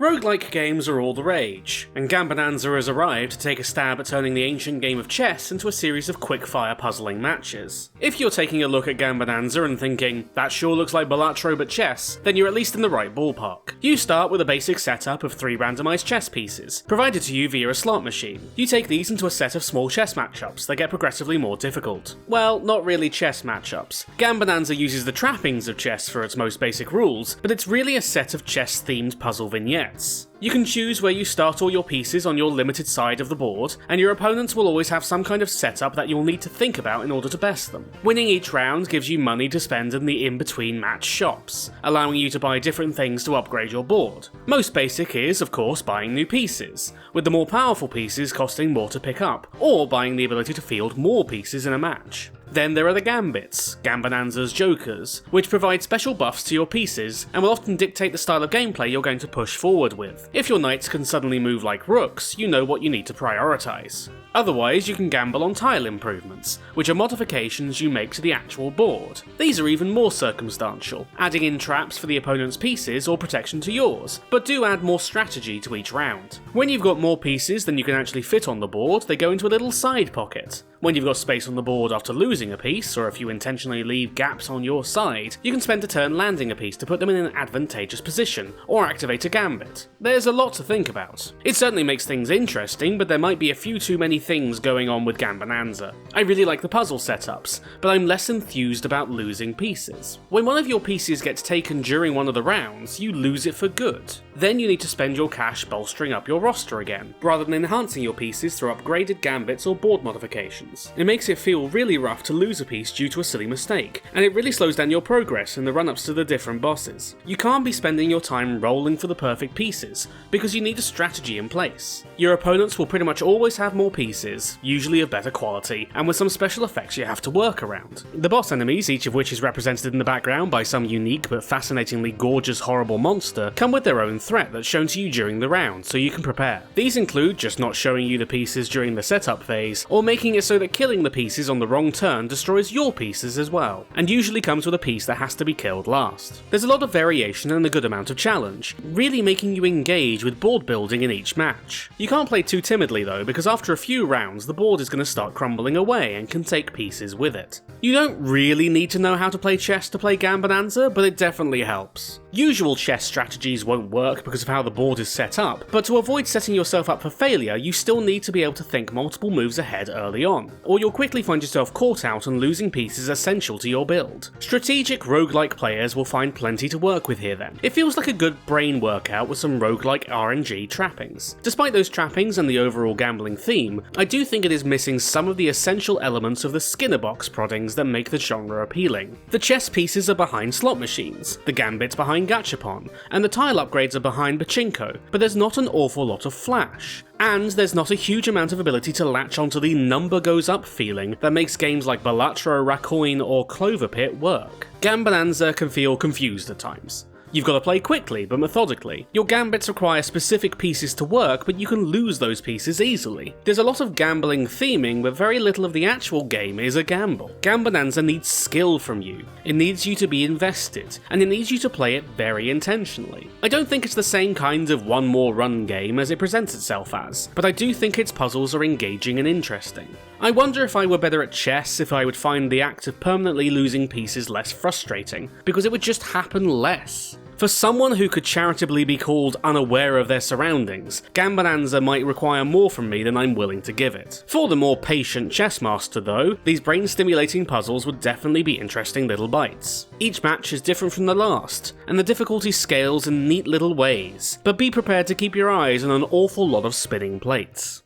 Roguelike games are all the rage, and Gambonanza has arrived to take a stab at turning the ancient game of chess into a series of quick-fire puzzling matches. If you're taking a look at Gambonanza and thinking, that sure looks like Balatro but chess, then you're at least in the right ballpark. You start with a basic setup of 3 randomized chess pieces, provided to you via a slot machine. You take these into a set of small chess matchups that get progressively more difficult. Well, not really chess matchups. Gambonanza uses the trappings of chess for its most basic rules, but it's really a set of chess-themed puzzle vignettes. You can choose where you start all your pieces on your limited side of the board, and your opponents will always have some kind of setup that you'll need to think about in order to best them. Winning each round gives you money to spend in the in-between match shops, allowing you to buy different things to upgrade your board. Most basic is, of course, buying new pieces, with the more powerful pieces costing more to pick up, or buying the ability to field more pieces in a match. Then there are the gambits, Gambonanza's jokers, which provide special buffs to your pieces and will often dictate the style of gameplay you're going to push forward with. If your knights can suddenly move like rooks, you know what you need to prioritise. Otherwise, you can gamble on tile improvements, which are modifications you make to the actual board. These are even more circumstantial, adding in traps for the opponent's pieces or protection to yours, but do add more strategy to each round. When you've got more pieces than you can actually fit on the board, they go into a little side pocket. When you've got space on the board after losing a piece, or if you intentionally leave gaps on your side, you can spend a turn landing a piece to put them in an advantageous position, or activate a gambit. There's a lot to think about. It certainly makes things interesting, but there might be a few too many things going on with Gambonanza. I really like the puzzle setups, but I'm less enthused about losing pieces. When one of your pieces gets taken during one of the rounds, you lose it for good. Then you need to spend your cash bolstering up your roster again, rather than enhancing your pieces through upgraded gambits or board modifications. It makes it feel really rough to lose a piece due to a silly mistake, and it really slows down your progress in the run-ups to the different bosses. You can't be spending your time rolling for the perfect pieces, because you need a strategy in place. Your opponents will pretty much always have more pieces, usually of better quality, and with some special effects you have to work around. The boss enemies, each of which is represented in the background by some unique but fascinatingly gorgeous horrible monster, come with their own threat that's shown to you during the round, so you can prepare. These include just not showing you the pieces during the setup phase, or making it so that killing the pieces on the wrong turn destroys your pieces as well, and usually comes with a piece that has to be killed last. There's a lot of variation and a good amount of challenge, really making you engage with board building in each match. You can't play too timidly though, because after a few rounds the board is going to start crumbling away and can take pieces with it. You don't really need to know how to play chess to play Gambonanza, but it definitely helps. Usual chess strategies won't work because of how the board is set up, but to avoid setting yourself up for failure, you still need to be able to think multiple moves ahead early on, or you'll quickly find yourself caught out and losing pieces essential to your build. Strategic roguelike players will find plenty to work with here then. It feels like a good brain workout with some roguelike RNG trappings. Despite those trappings and the overall gambling theme, I do think it is missing some of the essential elements of the Skinner box proddings that make the genre appealing. The chess pieces are behind slot machines, the gambits behind gachapon, and the tile upgrades are behind pachinko, but there's not an awful lot of flash. And there's not a huge amount of ability to latch onto the number goes up feeling that makes games like Balatro, Racoin or Clover Pit work. Gambonanza can feel confused at times. You've got to play quickly but methodically. Your gambits require specific pieces to work, but you can lose those pieces easily. There's a lot of gambling theming, but very little of the actual game is a gamble. Gambonanza needs skill from you. It needs you to be invested, and it needs you to play it very intentionally. I don't think it's the same kind of one more run game as it presents itself as, but I do think its puzzles are engaging and interesting. I wonder if I were better at chess if I would find the act of permanently losing pieces less frustrating, because it would just happen less. For someone who could charitably be called unaware of their surroundings, Gambonanza might require more from me than I'm willing to give it. For the more patient chess master though, these brain-stimulating puzzles would definitely be interesting little bites. Each match is different from the last, and the difficulty scales in neat little ways, but be prepared to keep your eyes on an awful lot of spinning plates.